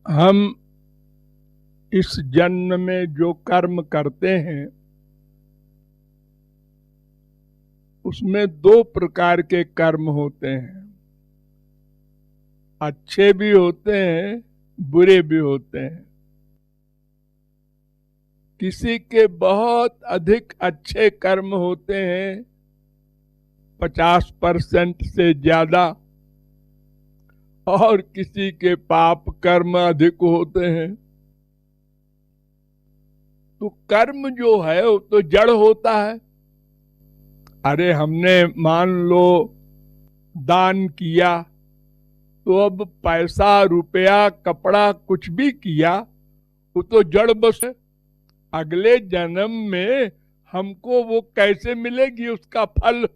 हम इस जन्म में जो कर्म करते हैं उसमें दो प्रकार के कर्म होते हैं। अच्छे भी होते हैं, बुरे भी होते हैं। किसी के बहुत अधिक अच्छे कर्म होते हैं, 50% से ज्यादा, और किसी के पाप कर्म अधिक होते हैं। तो कर्म जो है वो तो जड़ होता है। अरे हमने मान लो दान किया, तो अब पैसा रुपया कपड़ा कुछ भी किया वो तो जड़ बस है। अगले जन्म में हमको वो कैसे मिलेगी उसका फल?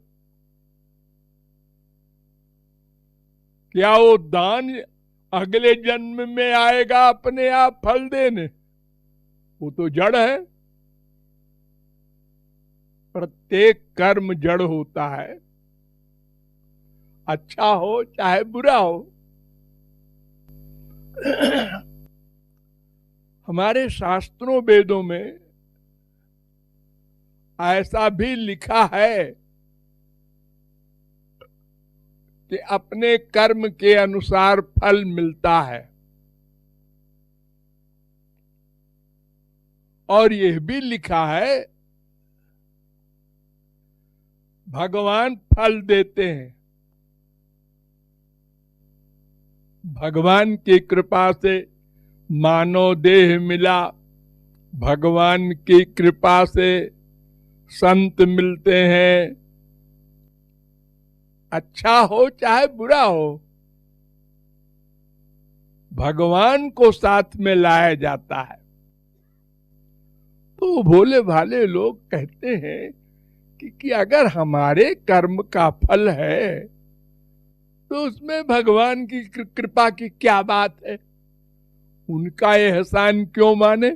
क्या वो दान अगले जन्म में आएगा अपने आप फल देने? वो तो जड़ है। प्रत्येक कर्म जड़ होता है, अच्छा हो चाहे बुरा हो। हमारे शास्त्रों वेदों में ऐसा भी लिखा है कि अपने कर्म के अनुसार फल मिलता है, और यह भी लिखा है भगवान फल देते हैं। भगवान की कृपा से मानव देह मिला, भगवान की कृपा से संत मिलते हैं। अच्छा हो चाहे बुरा हो, भगवान को साथ में लाया जाता है। तो भोले भाले लोग कहते हैं कि अगर हमारे कर्म का फल है तो उसमें भगवान की कृपा की क्या बात है? उनका एहसान क्यों माने?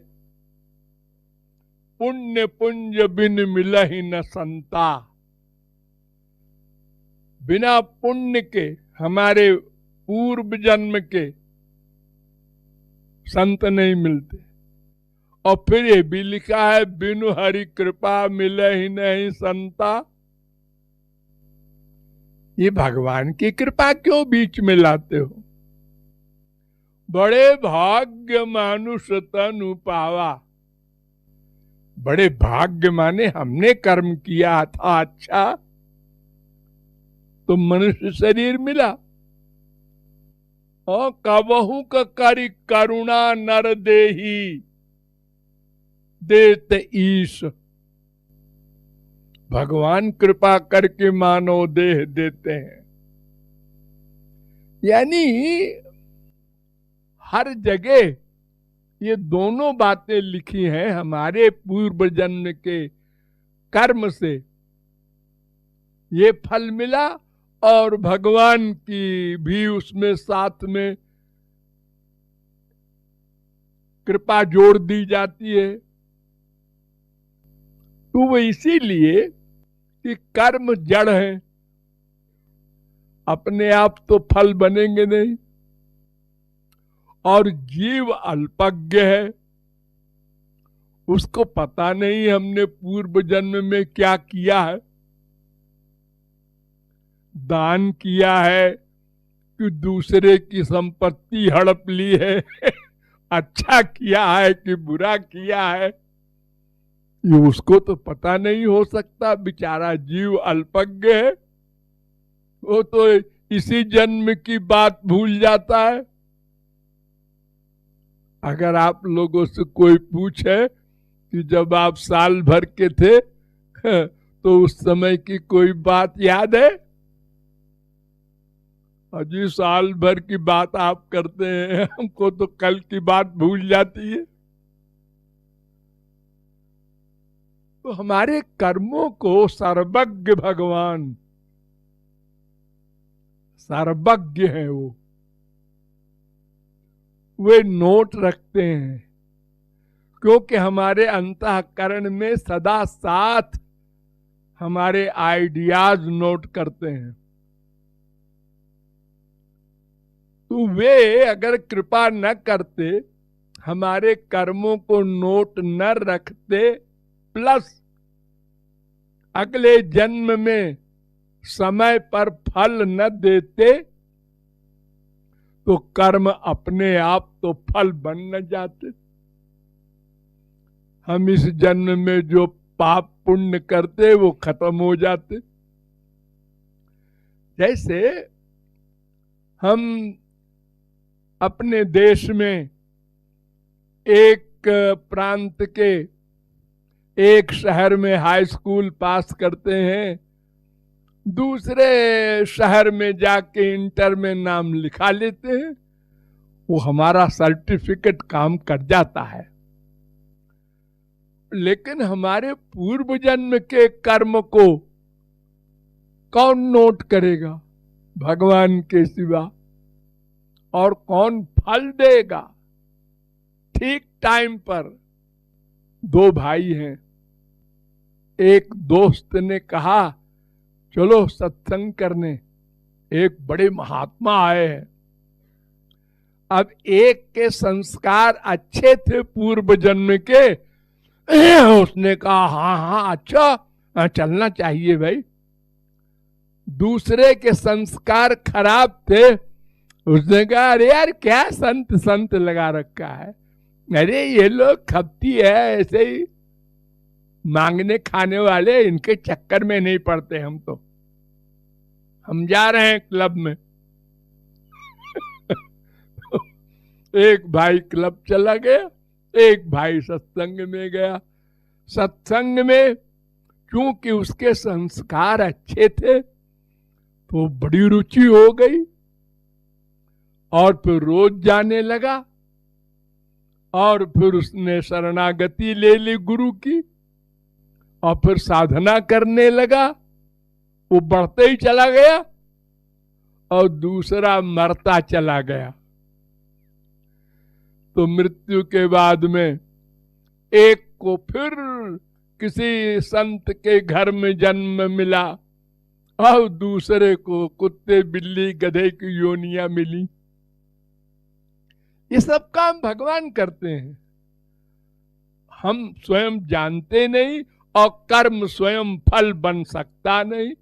पुण्य पुंज बिन मिलहि न संता। बिना पुण्य के, हमारे पूर्व जन्म के संत नहीं मिलते। और फिर ये भी लिखा है बिनु हरि कृपा मिलहि नहीं संता। ये भगवान की कृपा क्यों बीच में लाते हो? बड़े भाग्य मानुष तनु पावा। बड़े भाग्य माने हमने कर्म किया था अच्छा तो मनुष्य शरीर मिला। और कबहू करी करुणा नर देही देत ईश। भगवान कृपा करके मानव देह देते हैं। यानी हर जगह ये दोनों बातें लिखी हैं। हमारे पूर्व जन्म के कर्म से ये फल मिला, और भगवान की भी उसमें साथ में कृपा जोड़ दी जाती है। तो वो इसीलिए कि कर्म जड़ है, अपने आप तो फल बनेंगे नहीं। और जीव अल्पज्ञ है, उसको पता नहीं हमने पूर्व जन्म में क्या किया है। दान किया है कि दूसरे की संपत्ति हड़प ली है, अच्छा किया है कि बुरा किया है, ये उसको तो पता नहीं हो सकता। बेचारा जीव अल्पज्ञ है, वो तो इसी जन्म की बात भूल जाता है। अगर आप लोगों से कोई पूछे कि जब आप साल भर के थे तो उस समय की कोई बात याद है? अजी साल भर की बात आप करते हैं, हमको तो कल की बात भूल जाती है। तो हमारे कर्मों को सर्वज्ञ भगवान, सर्वज्ञ है वो, वे नोट रखते हैं। क्योंकि हमारे अंतःकरण में सदा साथ हमारे आइडियाज नोट करते हैं। तो वे अगर कृपा न करते, हमारे कर्मों को नोट न रखते, प्लस अगले जन्म में समय पर फल न देते, तो कर्म अपने आप तो फल बन न जाते। हम इस जन्म में जो पाप पुण्य करते वो खत्म हो जाते। जैसे हम अपने देश में एक प्रांत के एक शहर में हाई स्कूल पास करते हैं, दूसरे शहर में जाके इंटर में नाम लिखा लेते हैं, वो हमारा सर्टिफिकेट काम कर जाता है। लेकिन हमारे पूर्व जन्म के कर्म को कौन नोट करेगा भगवान के सिवा, और कौन फल देगा? ठीक टाइम पर दो भाई हैं, एक दोस्त ने कहा चलो सत्संग करने, एक बड़े महात्मा आए हैं। अब एक के संस्कार अच्छे थे पूर्व जन्म के, उसने कहा हाँ हाँ अच्छा चलना चाहिए भाई। दूसरे के संस्कार खराब थे, उसने कहा अरे यार क्या संत संत लगा रखा है, अरे ये लोग खपती है, ऐसे ही मांगने खाने वाले, इनके चक्कर में नहीं पड़ते हम तो, हम जा रहे हैं क्लब में। एक भाई क्लब चला गया, एक भाई सत्संग में गया। सत्संग में क्योंकि उसके संस्कार अच्छे थे तो बड़ी रुचि हो गई, और फिर रोज जाने लगा, और फिर उसने शरणागति ले ली गुरु की, और फिर साधना करने लगा। वो बढ़ते ही चला गया और दूसरा मरता चला गया। तो मृत्यु के बाद में एक को फिर किसी संत के घर में जन्म मिला, और दूसरे को कुत्ते बिल्ली गधे की योनियां मिली। ये सब काम भगवान करते हैं, हम स्वयं जानते नहीं, और कर्म स्वयं फल बन सकता नहीं।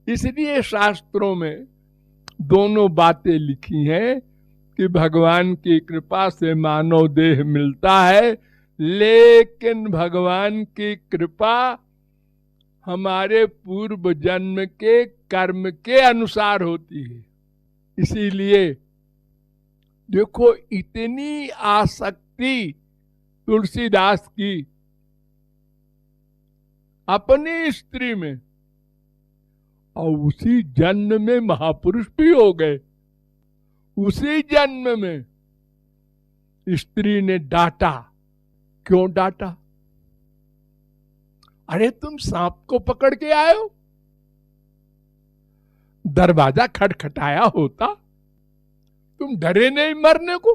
इसलिए शास्त्रों में दोनों बातें लिखी हैं कि भगवान की कृपा से मानव देह मिलता है, लेकिन भगवान की कृपा हमारे पूर्व जन्म के कर्म के अनुसार होती है। इसीलिए देखो इतनी आसक्ति तुलसीदास की अपनी स्त्री में, और उसी जन्म में महापुरुष भी हो गए। उसी जन्म में स्त्री ने डांटा। क्यों डांटा? अरे तुम सांप को पकड़ के आए हो, दरवाजा खटखटाया होता, तुम डरे नहीं मरने को?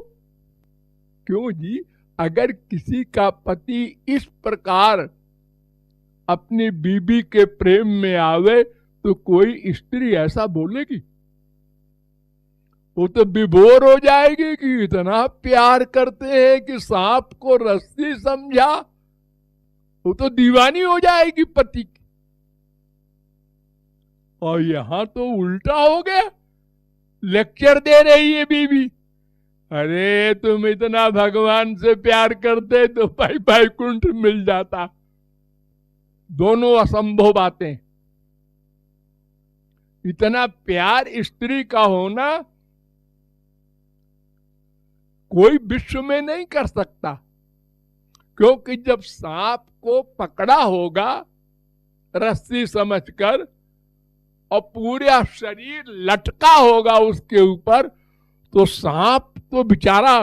क्यों जी, अगर किसी का पति इस प्रकार अपनी बीबी के प्रेम में आवे तो कोई स्त्री ऐसा बोलेगी? वो तो विभोर हो जाएगी कि इतना प्यार करते हैं कि सांप को रस्सी समझा। वो तो दीवानी हो जाएगी पति की। और यहां तो उल्टा हो गया, लेक्चर दे रही है बीवी, अरे तुम इतना भगवान से प्यार करते तो भाई वैकुंठ मिल जाता। दोनों असंभव बातें। इतना प्यार स्त्री का होना कोई विश्व में नहीं कर सकता, क्योंकि जब सांप को पकड़ा होगा रस्सी समझकर और पूरा शरीर लटका होगा उसके ऊपर, तो सांप तो बेचारा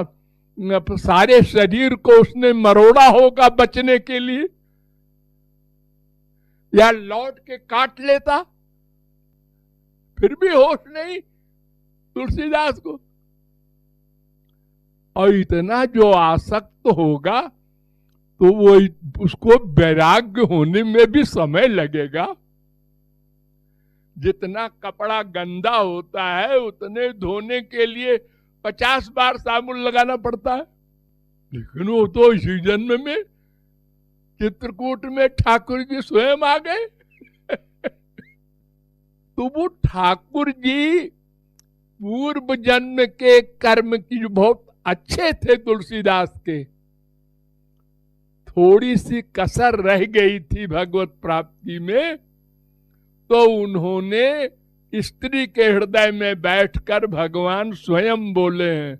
सारे शरीर को उसने मरोड़ा होगा बचने के लिए, या लौट के काट लेता, फिर भी होश नहीं तुलसीदास को। और इतना जो आसक्त होगा तो वो उसको वैराग्य होने में भी समय लगेगा। जितना कपड़ा गंदा होता है उतने धोने के लिए 50 बार साबुन लगाना पड़ता है। लेकिन वो तो सीजन में चित्रकूट में ठाकुर जी स्वयं आ गए। तो वो ठाकुर जी पूर्व जन्म के कर्म की जो बहुत अच्छे थे तुलसीदास के, थोड़ी सी कसर रह गई थी भगवत प्राप्ति में, तो उन्होंने स्त्री के हृदय में बैठकर भगवान स्वयं बोले हैं,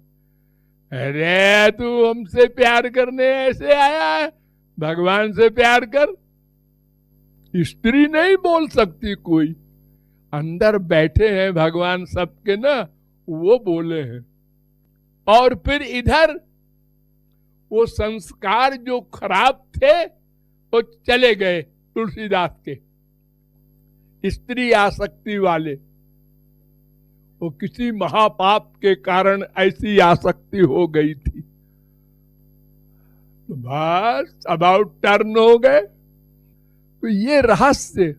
अरे तू हमसे प्यार करने ऐसे आया है, भगवान से प्यार कर। स्त्री नहीं बोल सकती कोई, अंदर बैठे हैं भगवान सबके ना, वो बोले हैं। और फिर इधर वो संस्कार जो खराब थे वो चले गए तुलसीदास के, स्त्री आसक्ति वाले। वो किसी महापाप के कारण ऐसी आसक्ति हो गई थी, तो बस अबाउट टर्न हो गए। तो ये रहस्य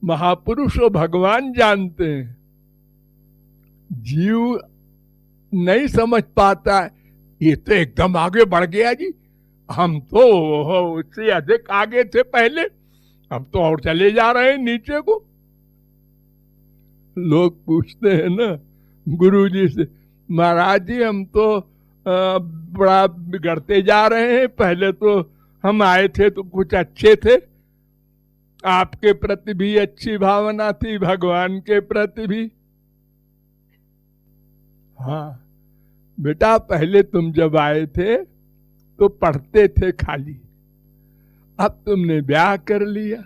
महापुरुष और भगवान जानते हैं, जीव नहीं समझ पाता है। ये तो एकदम आगे बढ़ गया जी, हम तो उससे अधिक आगे थे पहले, अब तो और चले जा रहे हैं नीचे को। लोग पूछते हैं ना गुरु जी से, महाराज जी हम तो बड़ा बिगड़ते जा रहे हैं, पहले तो हम आए थे तो कुछ अच्छे थे, आपके प्रति भी अच्छी भावना थी, भगवान के प्रति भी। हाँ बेटा, पहले तुम जब आए थे तो पढ़ते थे खाली, अब तुमने ब्याह कर लिया,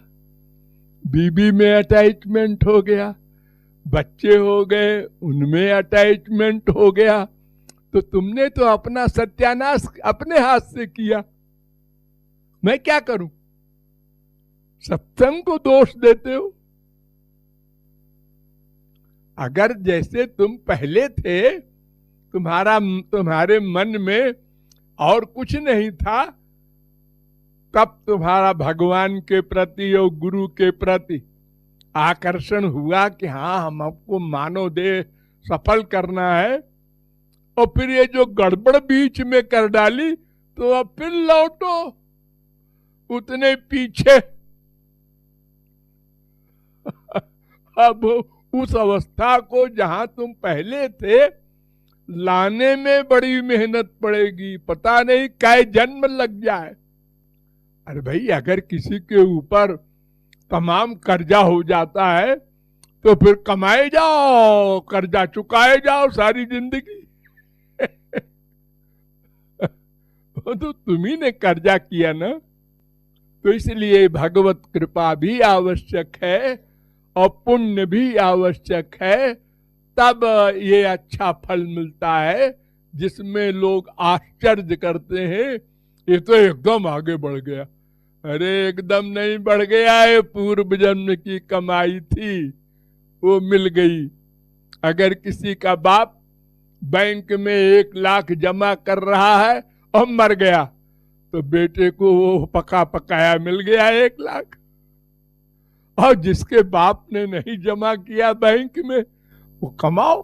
बीबी में अटैचमेंट हो गया, बच्चे हो गए उनमें अटैचमेंट हो गया, तो तुमने तो अपना सत्यानाश अपने हाथ से किया। मैं क्या करूं? सत्संग को दोष देते हो। अगर जैसे तुम पहले थे, तुम्हारे मन में और कुछ नहीं था, तब तुम्हारा भगवान के प्रति और गुरु के प्रति आकर्षण हुआ कि हाँ हम आपको मानव देह सफल करना है, और फिर ये जो गड़बड़ बीच में कर डाली, तो अब फिर लौटो उतने पीछे। अब उस अवस्था को जहां तुम पहले थे लाने में बड़ी मेहनत पड़ेगी, पता नहीं कै जन्म लग जाए। अरे भाई, अगर किसी के ऊपर तमाम कर्जा हो जाता है तो फिर कमाए जाओ, कर्जा चुकाए जाओ सारी जिंदगी। तो तुम्ही ने कर्जा किया ना, तो इसलिए भगवत कृपा भी आवश्यक है और पुण्य भी आवश्यक है, तब ये अच्छा फल मिलता है जिसमें लोग आश्चर्य करते हैं, ये तो एकदम आगे बढ़ गया। अरे एकदम नहीं बढ़ गया, ये पूर्व जन्म की कमाई थी वो मिल गई। अगर किसी का बाप बैंक में 1 लाख जमा कर रहा है और मर गया, तो बेटे को वो पका पकाया मिल गया 1 लाख। और जिसके बाप ने नहीं जमा किया बैंक में, वो कमाओ।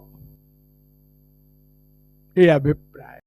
ये अभिप्राय।